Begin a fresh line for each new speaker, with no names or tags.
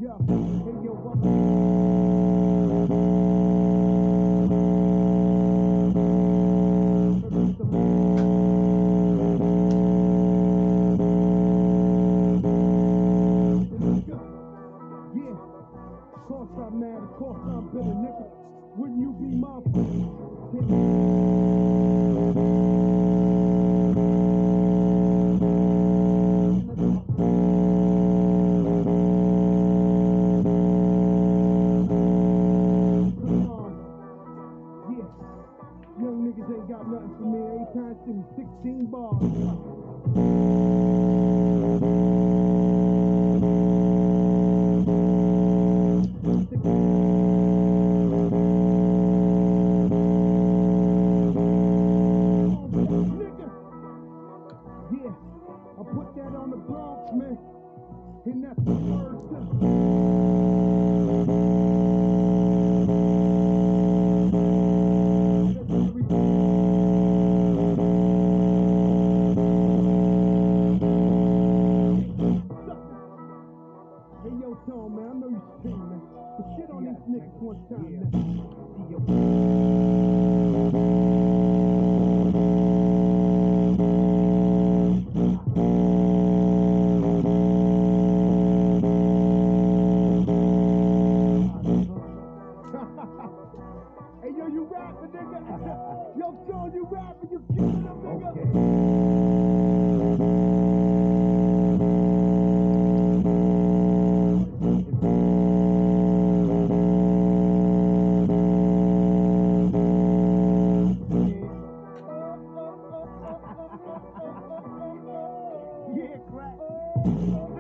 Yeah, hey yo, yeah, course I'm mad, of course I'm bitter, nigga. Wouldn't you be my yeah, young niggas ain't got nothing for me. Every time see me 16 bars. Yeah, I put that on the Bronx, man. And that's the word to hey yo, Tom, man, I know you sing, man. But shit on these niggas one time, man. Hey yo, you rapping, nigga. Yo, Tom, you rapping, you killing them, nigga. Yeah, crack.